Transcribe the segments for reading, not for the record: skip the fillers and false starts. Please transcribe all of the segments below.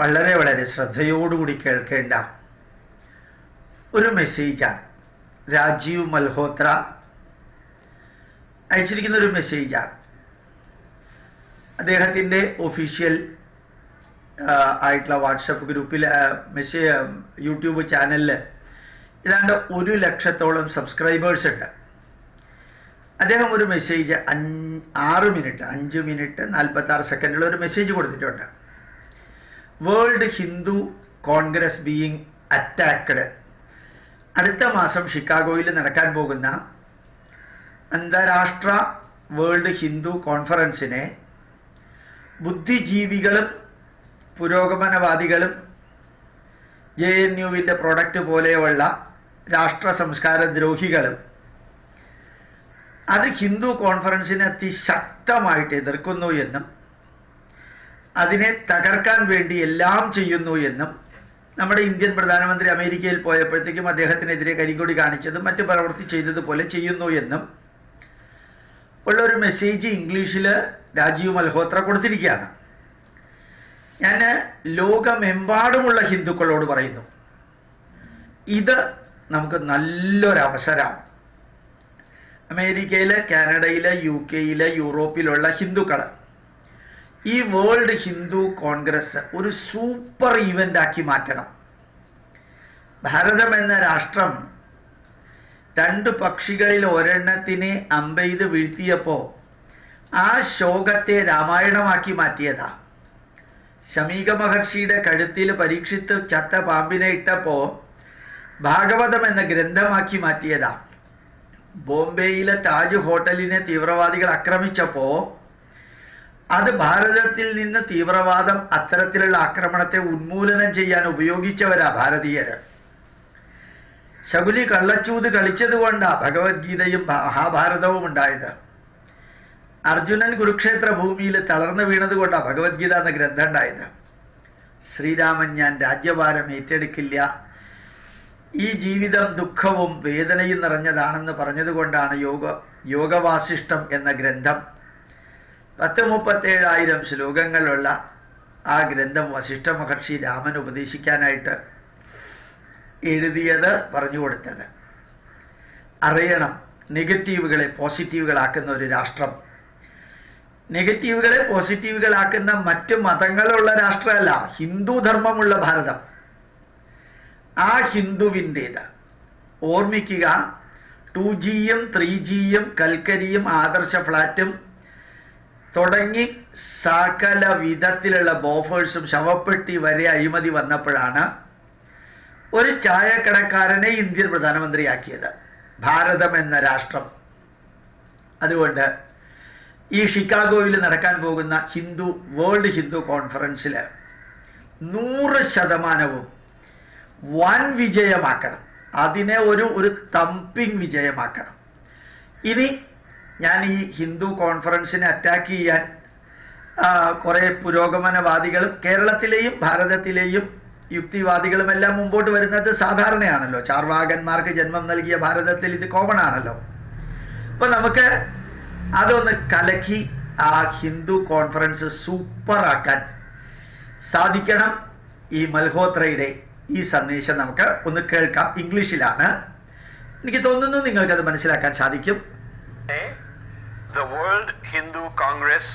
വളരെ വളരെ ശ്രദ്ധയോടുകൂടി കേൾക്കേണ്ട ഒരു മെസ്സേജാണ്. രാജീവ് മൽഹോത്ര അയച്ചിരിക്കുന്ന ഒരു മെസ്സേജാണ്. അദ്ദേഹത്തിൻ്റെ ഒഫീഷ്യൽ ആയിട്ടുള്ള വാട്സപ്പ് ഗ്രൂപ്പിൽ യൂട്യൂബ് ചാനലിൽ ഏതാണ്ട് 1 ലക്ഷത്തോളം സബ്സ്ക്രൈബേഴ്സ് ഉണ്ട്. അദ്ദേഹം ഒരു മെസ്സേജ് 5 മിനിറ്റ് 46 സെക്കൻഡിൽ ഒരു മെസ്സേജ് കൊടുത്തിട്ടുണ്ട്. World Hindu Congress being attacked. അടുത്ത മാസം ഷിക്കാഗോയിൽ നടക്കാൻ പോകുന്ന അന്താരാഷ്ട്ര വേൾഡ് ഹിന്ദു കോൺഫറൻസിനെ ബുദ്ധിജീവികളും പുരോഗമനവാദികളും JNUവിൻ്റെ പ്രൊഡക്റ്റ് പോലെയുള്ള രാഷ്ട്ര സംസ്കാര ദ്രോഹികളും അത് ഹിന്ദു കോൺഫറൻസിനെ അതിശക്തമായിട്ട് എതിർക്കുന്നു എന്നും അതിനെ തകർക്കാൻ വേണ്ടി എല്ലാം ചെയ്യുന്നു എന്നും നമ്മുടെ ഇന്ത്യൻ പ്രധാനമന്ത്രി അമേരിക്കയിൽ പോയപ്പോഴത്തേക്കും അദ്ദേഹത്തിനെതിരെ കരിങ്കൊടി കാണിച്ചതും മറ്റു പ്രവൃത്തി ചെയ്തതുപോലെ ചെയ്യുന്നു എന്നും ഉള്ളൊരു മെസ്സേജ് ഇംഗ്ലീഷിൽ രാജീവ് മൽഹോത്ര കൊടുത്തിരിക്കുകയാണ്. ഞാൻ ലോകമെമ്പാടുമുള്ള ഹിന്ദുക്കളോട് പറയുന്നു, ഇത് നമുക്ക് നല്ലൊരവസരമാണ്. അമേരിക്കയിൽ, കാനഡയിൽ, UK, യൂറോപ്പിലുള്ള ഹിന്ദുക്കൾ ഈ വേൾഡ് ഹിന്ദു കോൺഗ്രസ് ഒരു സൂപ്പർ ഇവന്റ് ആക്കി മാറ്റണം. ഭാരതം എന്ന രാഷ്ട്രം 2 പക്ഷികളിൽ ഒരെണ്ണത്തിനെ അമ്പെയ്ത് വീഴ്ത്തിയപ്പോൾ ആ ശോകത്തെ രാമായണമാക്കി മാറ്റിയതാ. ശമീക മഹർഷിയുടെ കഴുത്തിൽ പരീക്ഷിത്ത് ചത്ത പാമ്പിനെ ഇട്ടപ്പോൾ ഭാഗവതം എന്ന ഗ്രന്ഥമാക്കി മാറ്റിയതാ. ബോംബെയിലെ താജ് ഹോട്ടലിനെ തീവ്രവാദികൾ ആക്രമിച്ചപ്പോൾ അത് ഭാരതത്തിൽ നിന്ന് തീവ്രവാദം അത്തരത്തിലുള്ള ആക്രമണത്തെ ഉന്മൂലനം ചെയ്യാൻ ഉപയോഗിച്ചവരാ ഭാരതീയർ. ശകുനി കള്ളച്ചൂത് കളിച്ചതുകൊണ്ടാണ് ഭഗവത്ഗീതയും മഹാഭാരതവും ഉണ്ടായത്. അർജുനൻ കുരുക്ഷേത്ര ഭൂമിയിൽ തളർന്നു വീണതുകൊണ്ടാണ് ഭഗവത്ഗീത എന്ന ഗ്രന്ഥം ഉണ്ടായത്. ശ്രീരാമൻ ഞാൻ രാജ്യഭാരം ഏറ്റെടുക്കില്ല, ഈ ജീവിതം ദുഃഖവും വേദനയും നിറഞ്ഞതാണെന്ന് പറഞ്ഞതുകൊണ്ടാണ് യോഗവാസിഷ്ടം എന്ന ഗ്രന്ഥം 37,000 ശ്ലോകങ്ങളുള്ള ആ ഗ്രന്ഥം വസിഷ്ഠ മഹർഷി രാമൻ ഉപദേശിക്കാനായിട്ട് എഴുതിയത്, പറഞ്ഞു കൊടുത്തത്. അറിയണം, നെഗറ്റീവുകളെ പോസിറ്റീവുകളാക്കുന്ന ഒരു രാഷ്ട്രം, നെഗറ്റീവുകളെ പോസിറ്റീവുകളാക്കുന്ന മറ്റ് മതങ്ങളുള്ള രാഷ്ട്രമല്ല, ഹിന്ദു ധർമ്മമുള്ള ഭാരതം. ആ ഹിന്ദുവിൻ്റേത് ഓർമ്മിക്കുക. 2Gയും 3Gയും കൽക്കരിയും ആദർശ ഫ്ലാറ്റും തുടങ്ങി സകല വിധത്തിലുള്ള ബോഫേഴ്സും ശവപ്പെട്ടി വരെ അഴിമതി വന്നപ്പോഴാണ് ഒരു ചായക്കടക്കാരനെ ഇന്ത്യൻ പ്രധാനമന്ത്രിയാക്കിയത് ഭാരതം എന്ന രാഷ്ട്രം. അതുകൊണ്ട് ഈ ഷിക്കാഗോയിൽ നടക്കാൻ പോകുന്ന വേൾഡ് ഹിന്ദു കോൺഫറൻസിൽ 100% വൻ വിജയമാക്കണം. അതിനെ ഒരു തമ്പിങ് വിജയമാക്കണം. ഇനി ഞാൻ ഈ ഹിന്ദു കോൺഫറൻസിനെ അറ്റാക്ക് ചെയ്യാൻ കുറേ പുരോഗമനവാദികളും കേരളത്തിലെയും ഭാരതത്തിലെയും യുക്തിവാദികളുമെല്ലാം മുമ്പോട്ട് വരുന്നത് സാധാരണയാണല്ലോ. ചാർവാകന്മാർക്ക് ജന്മം നൽകിയ ഭാരതത്തിൽ ഇത് കോമൺ ആണല്ലോ. അപ്പൊ നമുക്ക് അതൊന്ന് കലക്കി ആ ഹിന്ദു കോൺഫറൻസ് സൂപ്പറാക്കാൻ സാധിക്കണം. ഈ മൽഹോത്രയുടെ ഈ സന്ദേശം നമുക്ക് ഒന്ന് കേൾക്കാം. ഇംഗ്ലീഷിലാണ്. എനിക്ക് തോന്നുന്നു നിങ്ങൾക്കത് മനസ്സിലാക്കാൻ സാധിക്കും. The World Hindu Congress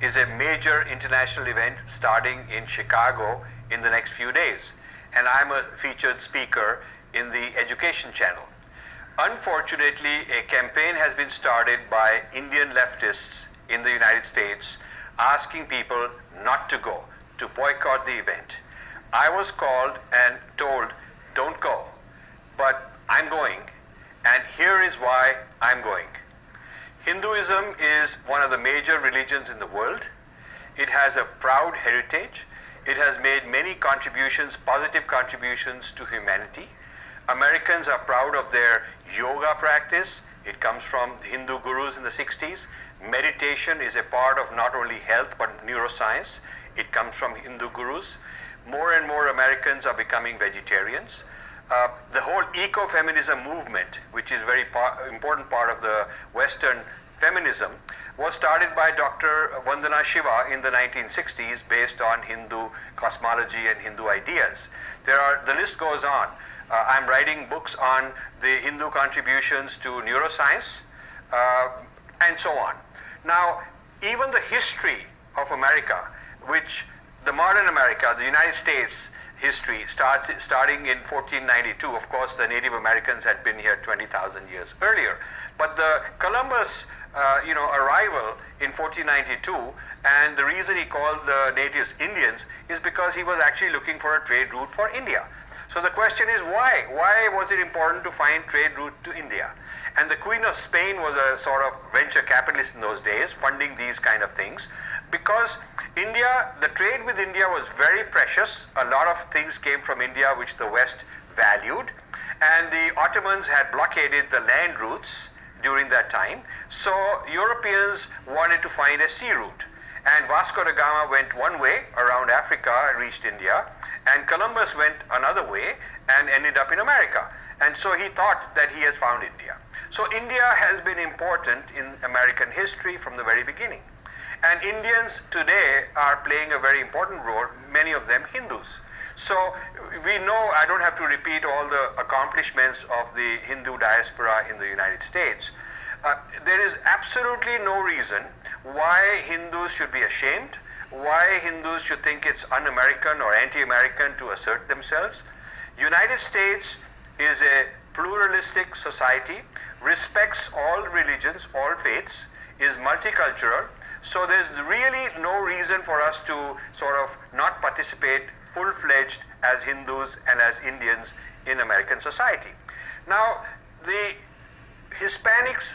is a major international event starting in Chicago in the next few days, and I'm a featured speaker in the education channel. Unfortunately, a campaign has been started by Indian leftists in the United States asking people not to go, to boycott the event. I was called and told, don't go, but I'm going, and here is why I'm going. Hinduism is one of the major religions in the world. It has a proud heritage. It has made many contributions, positive contributions to humanity. Americans are proud of their yoga practice. It comes from Hindu gurus in the 60s. Meditation is a part of not only health but neuroscience. It comes from Hindu gurus. More and more Americans are becoming vegetarians. The whole eco-feminism movement, which is very important part of the Western feminism, was started by Dr. Vandana Shiva in the 1960s based on Hindu cosmology and Hindu ideas. The list goes on. I'm writing books on the Hindu contributions to neuroscience and so on. Now, even the history of America, which the modern America, the United States history, starting in 1492. Of course, the Native Americans had been here 20,000 years earlier. But the Columbus arrival in 1492, and the reason he called the natives Indians is because he was actually looking for a trade route for India. So the question is why? Why was it important to find trade route to India? And the Queen of Spain was a sort of venture capitalist in those days, funding these kind of things, because India, the trade with India was very precious. A lot of things came from India which the West valued, and the Ottomans had blockaded the land routes during that time. So Europeans wanted to find a sea route, and Vasco da Gama went one way around Africa and reached India, and Columbus went another way and ended up in America. And so he thought that he has found India. So India has been important in American history from the very beginning. And Indians today are playing a very important role, many of them Hindus. So we know, I don't have to repeat all the accomplishments of the Hindu diaspora in the United States. There is absolutely no reason why Hindus should be ashamed, why Hindus should think it's un-American or anti-American to assert themselves. United States is a pluralistic society, respects all religions, all faiths, is multicultural. So there's really no reason for us to sort of not participate full-fledged as Hindus and as Indians in American society. Now, the Hispanics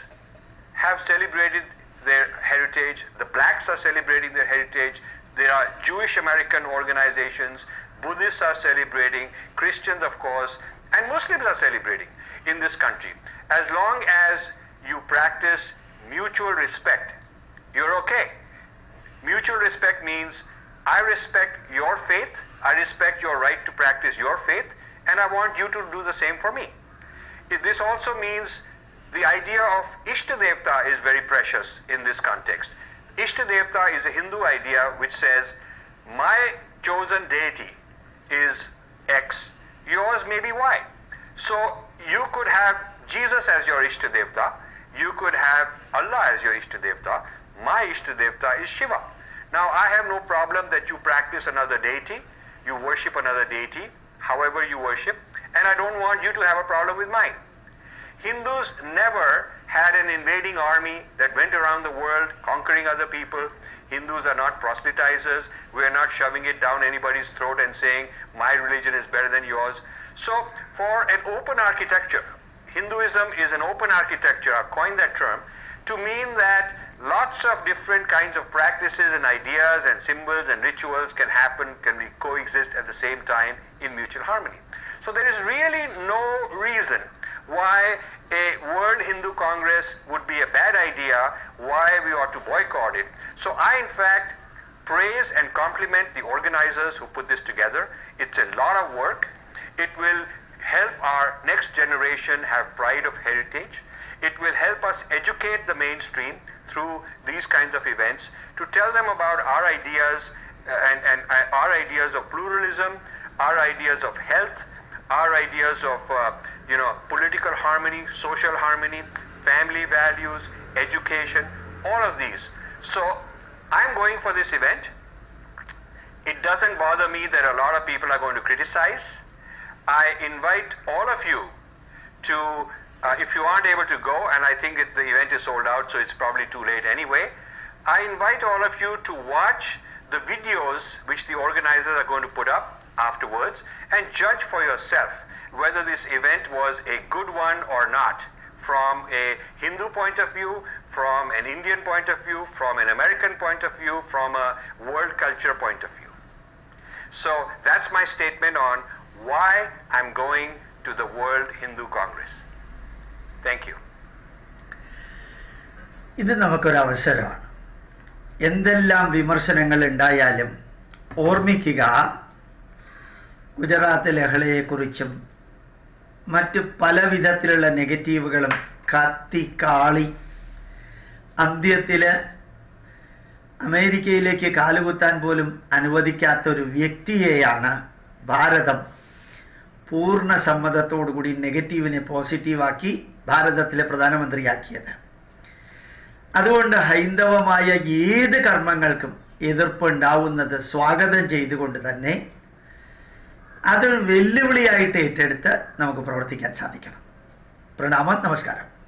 have celebrated their heritage, the blacks are celebrating their heritage, there are Jewish American organizations, Buddhists are celebrating, Christians of course, and Muslims are celebrating in this country. As long as you practice mutual respect, you're okay. Mutual respect means I respect your faith, I respect your right to practice your faith, and I want you to do the same for me. This also means the idea of Ishtadevta is very precious in this context. Ishtadevta is a Hindu idea which says, my chosen deity is X, yours may be Y. So you could have Jesus as your Ishtadevta, you could have Allah as your Ishtadevta, my Ishtadevta is Shiva. Now I have no problem that you practice another deity, you worship another deity, however you worship, and I don't want you to have a problem with mine. Hindus never had an invading army that went around the world conquering other people. Hindus are not proselytizers. We are not shoving it down anybody's throat and saying, my religion is better than yours. So for an open architecture, Hinduism is an open architecture, I've coined that term, to mean that lots of different kinds of practices and ideas and symbols and rituals can coexist at the same time in mutual harmony. So there is really no reason why a World Hindu Congress would be a bad idea, why we ought to boycott it. So I in fact praise and compliment the organizers who put this together. It's a lot of work. It will help our next generation have pride of heritage. It will help us educate the mainstream through these kinds of events to tell them about our ideas and our ideas of pluralism, our ideas of health, our ideas of political harmony, social harmony, family values, education, all of these. So I'm going for this event. It doesn't bother me that a lot of people are going to criticize. I invite all of you to, if you aren't able to go, and I think the event is sold out, so it's probably too late anyway, I invite all of you to watch the videos which the organizers are going to put up afterwards and judge for yourself whether this event was a good one or not, from a Hindu point of view, from an Indian point of view, from an American point of view, from a world culture point of view. So that's my statement on why I'm going to the World Hindu Congress. Thank you. ഇത് നമുക്കൊരവസരമാണ്. എന്തെല്ലാം വിമർശനങ്ങൾ ഉണ്ടായാലും ഓർമ്മിക്കുക, ഗുജറാത്ത് ലഹളയെക്കുറിച്ചും മറ്റ് പല വിധത്തിലുള്ള നെഗറ്റീവുകളും കത്തിക്കാളി അന്ത്യത്തില് അമേരിക്കയിലേക്ക് കാലുകുത്താൻ പോലും അനുവദിക്കാത്ത ഒരു വ്യക്തിയെയാണ് ഭാരതം പൂർണ്ണ സമ്മതത്തോടുകൂടി നെഗറ്റീവിനെ പോസിറ്റീവാക്കി ഭാരതത്തിലെ പ്രധാനമന്ത്രിയാക്കിയത്. അതുകൊണ്ട് ഹൈന്ദവമായ ഏത് കർമ്മങ്ങൾക്കും എതിർപ്പുണ്ടാവുന്നത് സ്വാഗതം ചെയ്തുകൊണ്ട് തന്നെ അത് വെല്ലുവിളിയായിട്ട് ഏറ്റെടുത്ത് നമുക്ക് പ്രവർത്തിക്കാൻ സാധിക്കണം. പ്രണാമം, നമസ്കാരം.